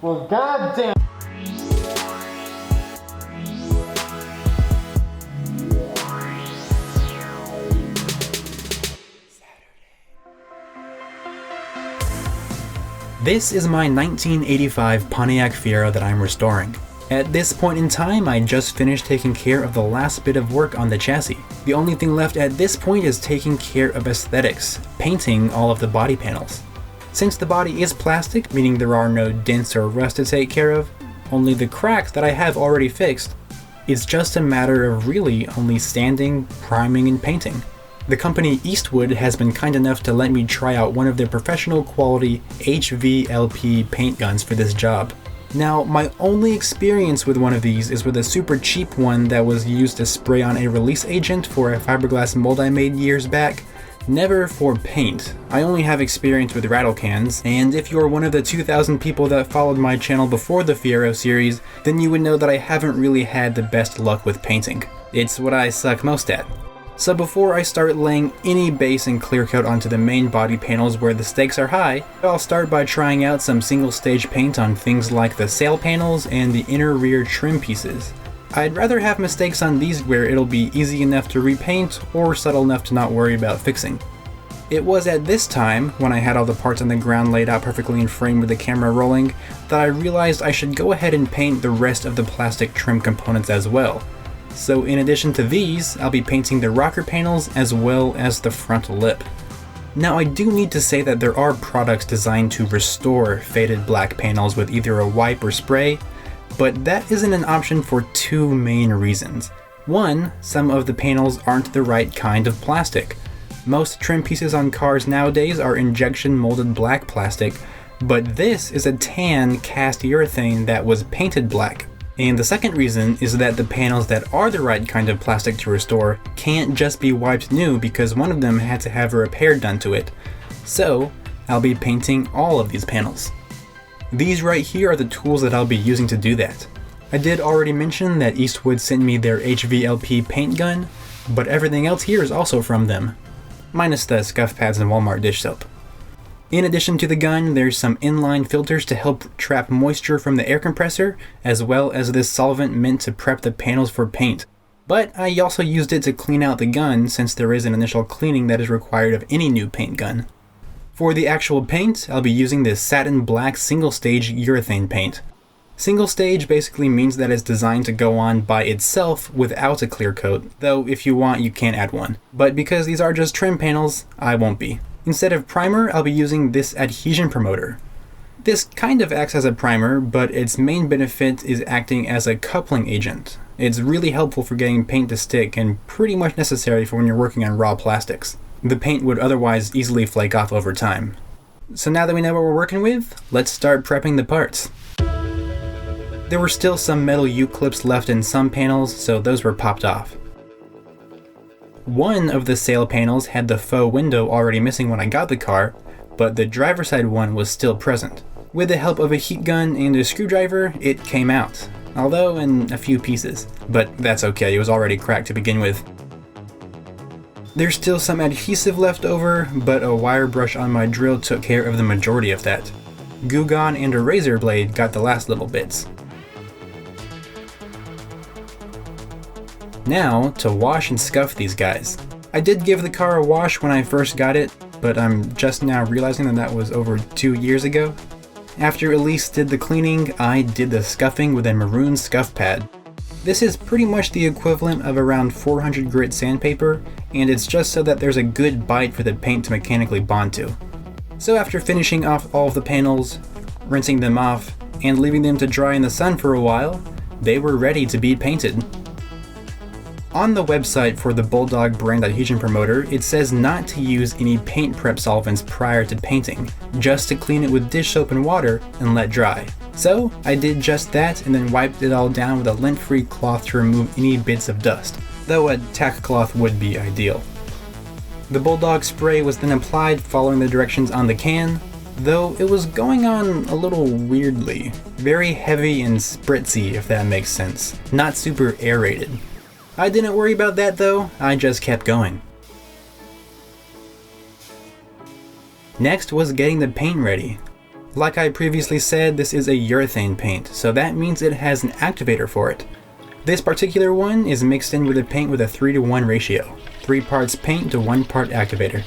Well, goddamn. This is my 1985 Pontiac Fiero that I'm restoring. At this point in time, I just finished taking care of the last bit of work on the chassis. The only thing left at this point is taking care of aesthetics, painting all of the body panels. Since the body is plastic, meaning there are no dents or rust to take care of, only the cracks that I have already fixed, it's just a matter of really only sanding, priming, and painting. The company Eastwood has been kind enough to let me try out one of their professional quality HVLP paint guns for this job. Now, my only experience with one of these is with a super cheap one that was used to spray on a release agent for a fiberglass mold I made years back. Never for paint. I only have experience with rattle cans, and if you're one of the 2,000 people that followed my channel before the Fiero series, then you would know that I haven't really had the best luck with painting. It's what I suck most at. So before I start laying any base and clear coat onto the main body panels where the stakes are high, I'll start by trying out some single stage paint on things like the sail panels and the inner rear trim pieces. I'd rather have mistakes on these where it'll be easy enough to repaint or subtle enough to not worry about fixing. It was at this time, when I had all the parts on the ground laid out perfectly in frame with the camera rolling, that I realized I should go ahead and paint the rest of the plastic trim components as well. So in addition to these, I'll be painting the rocker panels as well as the front lip. Now I do need to say that there are products designed to restore faded black panels with either a wipe or spray, but that isn't an option for two main reasons. One, some of the panels aren't the right kind of plastic. Most trim pieces on cars nowadays are injection molded black plastic, but this is a tan cast urethane that was painted black. And the second reason is that the panels that are the right kind of plastic to restore can't just be wiped new because one of them had to have a repair done to it. So, I'll be painting all of these panels. These right here are the tools that I'll be using to do that. I did already mention that Eastwood sent me their HVLP paint gun, but everything else here is also from them, minus the scuff pads and Walmart dish soap. In addition to the gun, there's some inline filters to help trap moisture from the air compressor, as well as this solvent meant to prep the panels for paint. But I also used it to clean out the gun since there is an initial cleaning that is required of any new paint gun. For the actual paint, I'll be using this satin black single stage urethane paint. Single stage basically means that it's designed to go on by itself without a clear coat, though if you want you can add one. But because these are just trim panels, I won't be. Instead of primer, I'll be using this adhesion promoter. This kind of acts as a primer, but its main benefit is acting as a coupling agent. It's really helpful for getting paint to stick and pretty much necessary for when you're working on raw plastics. The paint would otherwise easily flake off over time. So now that we know what we're working with, let's start prepping the parts. There were still some metal U-clips left in some panels, so those were popped off. One of the sail panels had the faux window already missing when I got the car, but the driver's side one was still present. With the help of a heat gun and a screwdriver, it came out, although in a few pieces, but that's okay, it was already cracked to begin with. There's still some adhesive left over, but a wire brush on my drill took care of the majority of that. Goo Gone and a razor blade got the last little bits. Now, to wash and scuff these guys. I did give the car a wash when I first got it, but I'm just now realizing that was over 2 years ago. After Elise did the cleaning, I did the scuffing with a maroon scuff pad. This is pretty much the equivalent of around 400 grit sandpaper, and it's just so that there's a good bite for the paint to mechanically bond to. So after finishing off all of the panels, rinsing them off, and leaving them to dry in the sun for a while, they were ready to be painted. On the website for the Bulldog brand adhesion promoter, it says not to use any paint prep solvents prior to painting, just to clean it with dish soap and water and let dry. So I did just that and then wiped it all down with a lint-free cloth to remove any bits of dust, though a tack cloth would be ideal. The Bulldog spray was then applied following the directions on the can, though it was going on a little weirdly. Very heavy and spritzy, if that makes sense. Not super aerated. I didn't worry about that though, I just kept going. Next was getting the paint ready. Like I previously said, this is a urethane paint, so that means it has an activator for it. This particular one is mixed in with a paint with a 3-to-1 ratio, 3 parts paint to 1 part activator.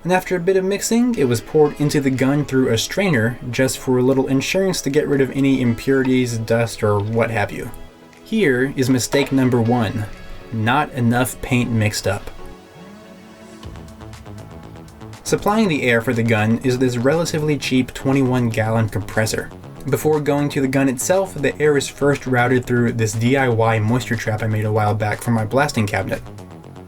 And after a bit of mixing, it was poured into the gun through a strainer just for a little insurance to get rid of any impurities, dust, or what have you. Here is mistake number 1. Not enough paint mixed up. Supplying the air for the gun is this relatively cheap 21-gallon compressor. Before going to the gun itself, the air is first routed through this DIY moisture trap I made a while back for my blasting cabinet.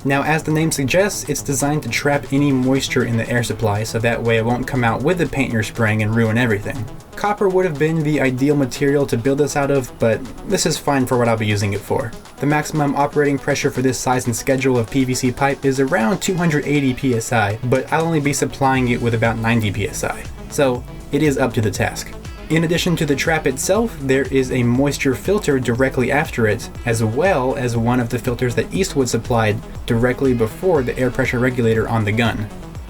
Now, as the name suggests, it's designed to trap any moisture in the air supply so that way it won't come out with the paint you're spraying and ruin everything. Copper would have been the ideal material to build this out of, but this is fine for what I'll be using it for. The maximum operating pressure for this size and schedule of PVC pipe is around 280 psi, but I'll only be supplying it with about 90 psi, so it is up to the task. In addition to the trap itself, there is a moisture filter directly after it, as well as one of the filters that Eastwood supplied directly before the air pressure regulator on the gun.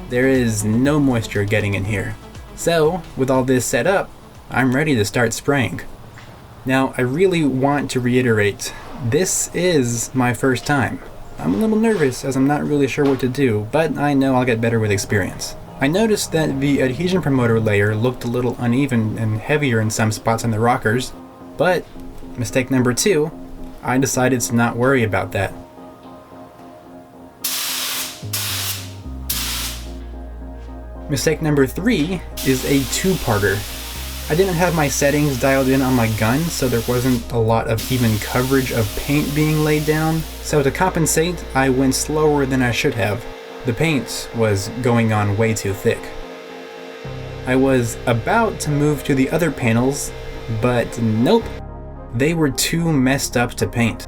There is no moisture getting in here. So, with all this set up, I'm ready to start spraying. Now, I really want to reiterate, this is my first time. I'm a little nervous as I'm not really sure what to do, but I know I'll get better with experience. I noticed that the adhesion promoter layer looked a little uneven and heavier in some spots on the rockers, but mistake number 2, I decided to not worry about that. Mistake number 3 is a 2-parter. I didn't have my settings dialed in on my gun, so there wasn't a lot of even coverage of paint being laid down, so to compensate, I went slower than I should have. The paint was going on way too thick. I was about to move to the other panels, but nope, they were too messed up to paint.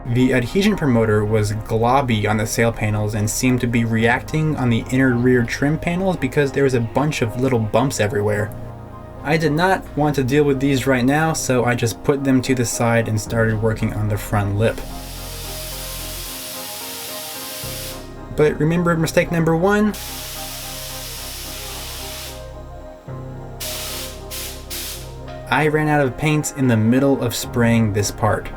The adhesion promoter was globby on the sail panels and seemed to be reacting on the inner rear trim panels because there was a bunch of little bumps everywhere. I did not want to deal with these right now, so I just put them to the side and started working on the front lip. But remember mistake number 1? I ran out of paint in the middle of spraying this part.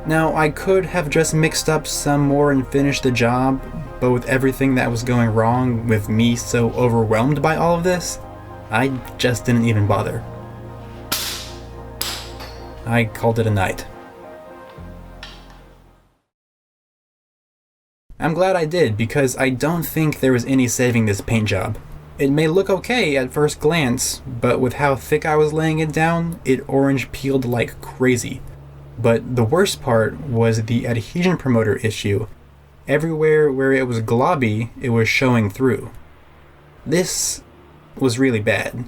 Now, I could have just mixed up some more and finished the job, but with everything that was going wrong with me so overwhelmed by all of this, I just didn't even bother. I called it a night. I'm glad I did, because I don't think there was any saving this paint job. It may look okay at first glance, but with how thick I was laying it down, it orange peeled like crazy. But the worst part was the adhesion promoter issue. Everywhere where it was globby, it was showing through. This was really bad.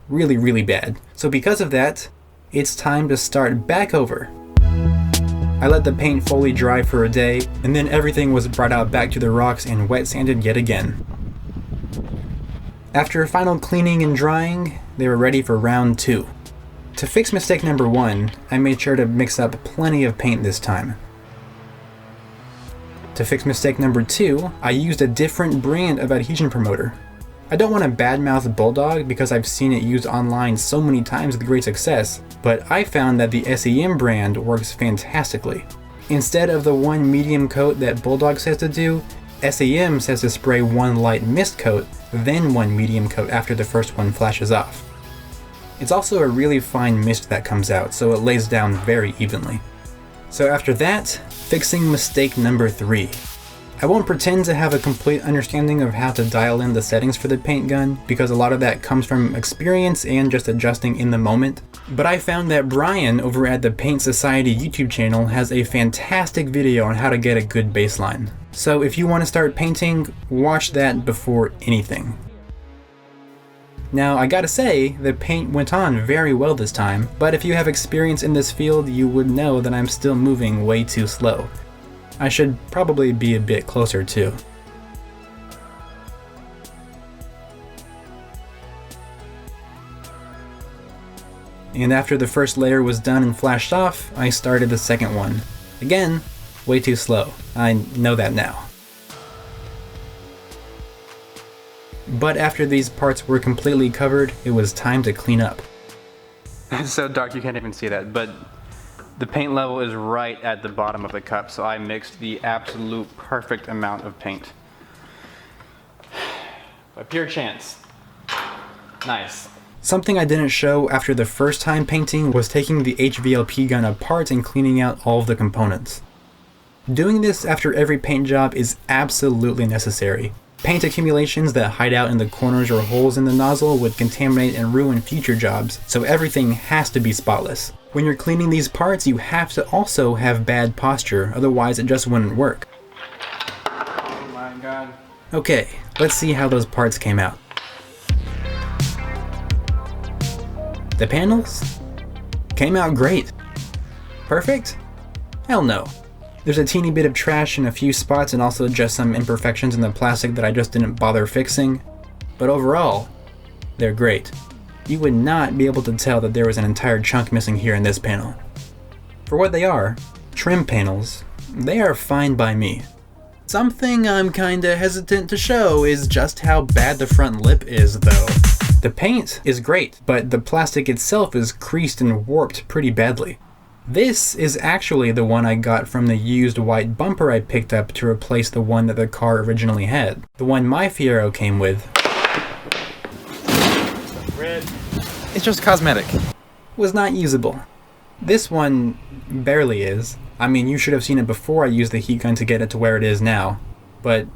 Really, really bad. So because of that, it's time to start back over. I let the paint fully dry for a day, and then everything was brought out back to the rocks and wet sanded yet again. After final cleaning and drying, they were ready for round 2. To fix mistake number 1, I made sure to mix up plenty of paint this time. To fix mistake number 2, I used a different brand of adhesion promoter. I don't want to badmouth Bulldog because I've seen it used online so many times with great success, but I found that the SEM brand works fantastically. Instead of the one medium coat that Bulldog says to do, SEM says to spray one light mist coat, then one medium coat after the first one flashes off. It's also a really fine mist that comes out, so it lays down very evenly. So after that, fixing mistake number 3. I won't pretend to have a complete understanding of how to dial in the settings for the paint gun, because a lot of that comes from experience and just adjusting in the moment. But I found that Brian over at the Paint Society YouTube channel has a fantastic video on how to get a good baseline. So if you want to start painting, watch that before anything. Now, I gotta say, the paint went on very well this time, but if you have experience in this field, you would know that I'm still moving way too slow. I should probably be a bit closer too. And after the first layer was done and flashed off, I started the second one. Again, way too slow. I know that now. But after these parts were completely covered, it was time to clean up. It's so dark you can't even see that, but the paint level is right at the bottom of the cup, so I mixed the absolute perfect amount of paint. By pure chance. Nice. Something I didn't show after the first time painting was taking the HVLP gun apart and cleaning out all of the components. Doing this after every paint job is absolutely necessary. Paint accumulations that hide out in the corners or holes in the nozzle would contaminate and ruin future jobs, so everything has to be spotless. When you're cleaning these parts, you have to also have bad posture, otherwise it just wouldn't work. Oh my god. Okay, let's see how those parts came out. The panels came out great. Perfect? Hell no. There's a teeny bit of trash in a few spots and also just some imperfections in the plastic that I just didn't bother fixing. But overall, they're great. You would not be able to tell that there was an entire chunk missing here in this panel. For what they are, trim panels, they are fine by me. Something I'm kinda hesitant to show is just how bad the front lip is though. The paint is great, but the plastic itself is creased and warped pretty badly. This is actually the one I got from the used white bumper I picked up to replace the one that the car originally had. The one my Fiero came with. Red. It's just cosmetic. Was not usable. This one barely is. I mean, you should have seen it before I used the heat gun to get it to where it is now, but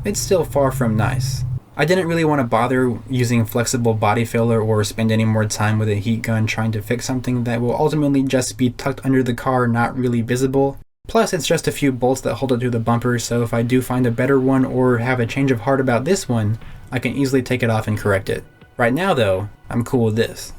it's still far from nice. I didn't really want to bother using flexible body filler or spend any more time with a heat gun trying to fix something that will ultimately just be tucked under the car, not really visible. Plus, it's just a few bolts that hold it to the bumper, so if I do find a better one or have a change of heart about this one, I can easily take it off and correct it. Right now though, I'm cool with this.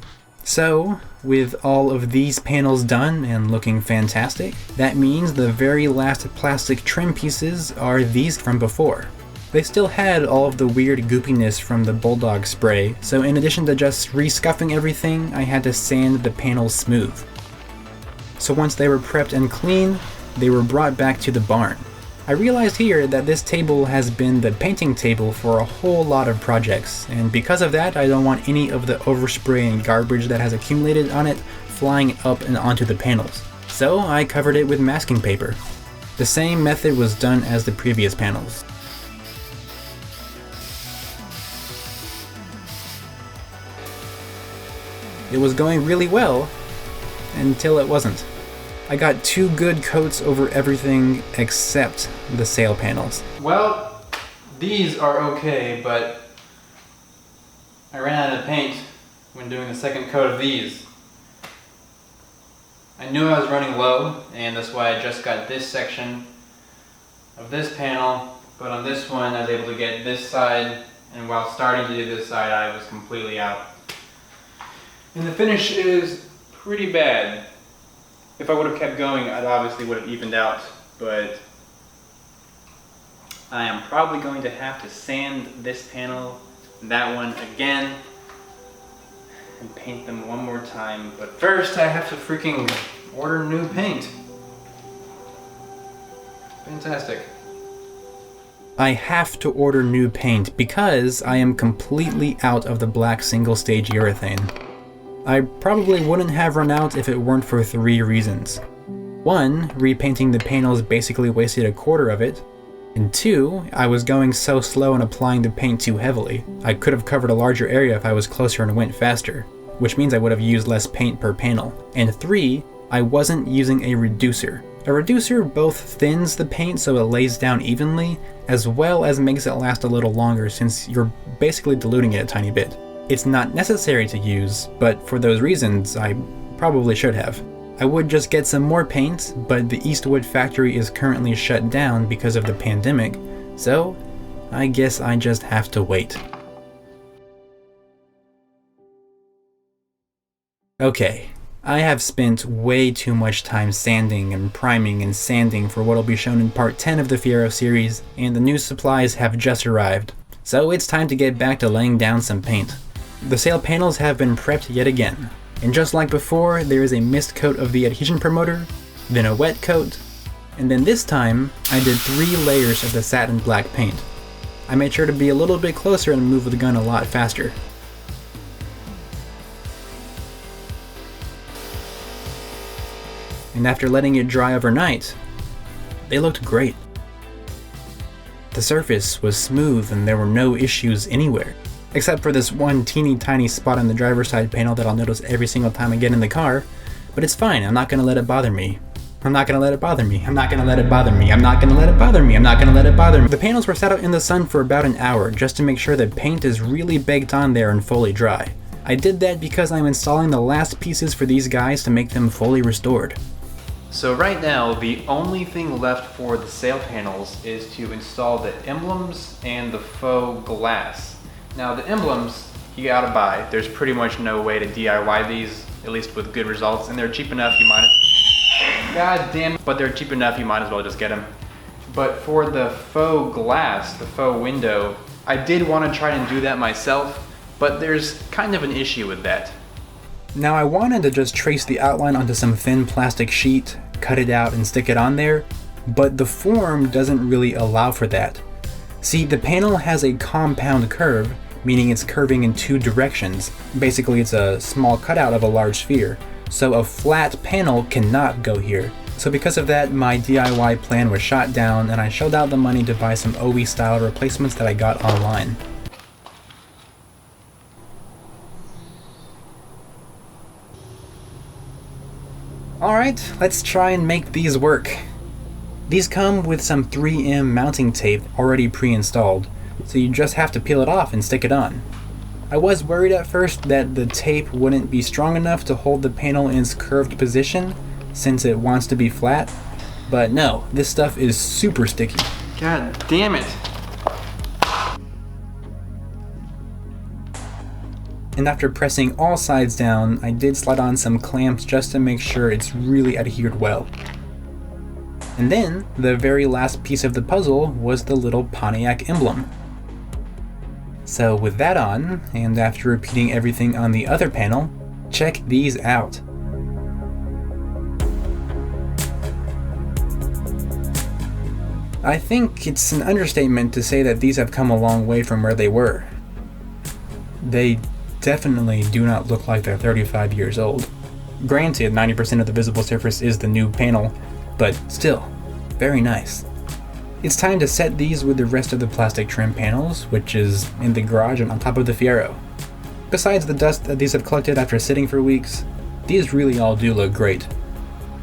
So, with all of these panels done and looking fantastic, that means the very last plastic trim pieces are these from before. They still had all of the weird goopiness from the Bulldog spray, so in addition to just re-scuffing everything, I had to sand the panels smooth. So once they were prepped and clean, they were brought back to the barn. I realized here that this table has been the painting table for a whole lot of projects, and because of that I don't want any of the overspray and garbage that has accumulated on it flying up and onto the panels. So I covered it with masking paper. The same method was done as the previous panels. It was going really well, until it wasn't. I got 2 good coats over everything except the sail panels. Well, these are okay, but I ran out of paint when doing the second coat of these. I knew I was running low, and that's why I just got this section of this panel, but on this one I was able to get this side, and while starting to do this side I was completely out. And the finish is pretty bad. If I would have kept going, I obviously would have evened out, but I am probably going to have to sand this panel, that one again, and paint them one more time. But first I have to freaking order new paint. Fantastic. I have to order new paint because I am completely out of the black single stage urethane. I probably wouldn't have run out if it weren't for 3 reasons. 1, repainting the panels basically wasted a quarter of it, and 2, I was going so slow and applying the paint too heavily. I could have covered a larger area if I was closer and went faster, which means I would have used less paint per panel. And 3, I wasn't using a reducer. A reducer both thins the paint so it lays down evenly, as well as makes it last a little longer since you're basically diluting it a tiny bit. It's not necessary to use, but for those reasons, I probably should have. I would just get some more paint, but the Eastwood factory is currently shut down because of the pandemic, so I guess I just have to wait. Okay, I have spent way too much time sanding and priming and sanding for what'll be shown in part 10 of the Fiero series, and the new supplies have just arrived, so it's time to get back to laying down some paint. The sail panels have been prepped yet again, and just like before, there is a mist coat of the adhesion promoter, then a wet coat, and then this time, I did 3 layers of the satin black paint. I made sure to be a little bit closer and move the gun a lot faster. and after letting it dry overnight, they looked great. The surface was smooth and there were no issues anywhere, except for this one teeny tiny spot on the driver's side panel that I'll notice every single time I get in the car, but it's fine, I'm not gonna let it bother me. I'm not gonna let it bother me. I'm not gonna let it bother me. I'm not gonna let it bother me. I'm not gonna let it bother me. The panels were sat out in the sun for about an hour just to make sure that paint is really baked on there and fully dry. I did that because I'm installing the last pieces for these guys to make them fully restored. So right now, the only thing left for the sail panels is to install the emblems and the faux glass. Now the emblems, you gotta buy. There's pretty much no way to DIY these, at least with good results, and they're cheap enough, you might God damn it, but they're cheap enough, you might as well just get them. But for the faux glass, the faux window, I did want to try and do that myself, but there's kind of an issue with that. Now I wanted to just trace the outline onto some thin plastic sheet, cut it out and stick it on there, but the form doesn't really allow for that. See, the panel has a compound curve, meaning it's curving in two directions. Basically it's a small cutout of a large sphere. So a flat panel cannot go here. So because of that, my DIY plan was shot down and I shelled out the money to buy some OE style replacements that I got online. Alright, let's try and make these work. These come with some 3M mounting tape already pre-installed, so you just have to peel it off and stick it on. I was worried at first that the tape wouldn't be strong enough to hold the panel in its curved position since it wants to be flat, but no, this stuff is super sticky. God damn it. And after pressing all sides down, I did slide on some clamps just to make sure it's really adhered well. And then, the very last piece of the puzzle was the little Pontiac emblem. So with that on, and after repeating everything on the other panel, check these out. I think it's an understatement to say that these have come a long way from where they were. They definitely do not look like they're 35 years old. Granted, 90% of the visible surface is the new panel, but still, very nice. It's time to set these with the rest of the plastic trim panels, which is in the garage and on top of the Fiero. Besides the dust that these have collected after sitting for weeks, these really all do look great.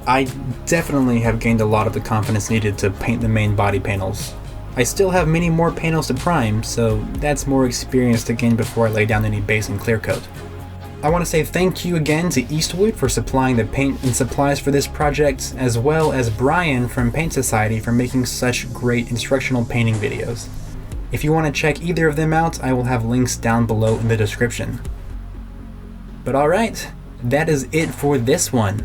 I definitely have gained a lot of the confidence needed to paint the main body panels. I still have many more panels to prime, so that's more experience to gain before I lay down any base and clear coat. I want to say thank you again to Eastwood for supplying the paint and supplies for this project, as well as Brian from Paint Society for making such great instructional painting videos. If you want to check either of them out, I will have links down below in the description. But alright, that is it for this one.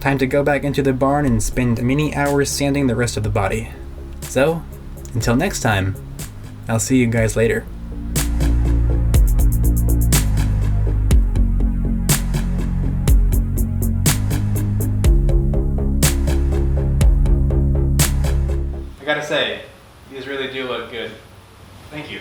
Time to go back into the barn and spend many hours sanding the rest of the body. So, until next time, I'll see you guys later. I gotta say, these really do look good. Thank you.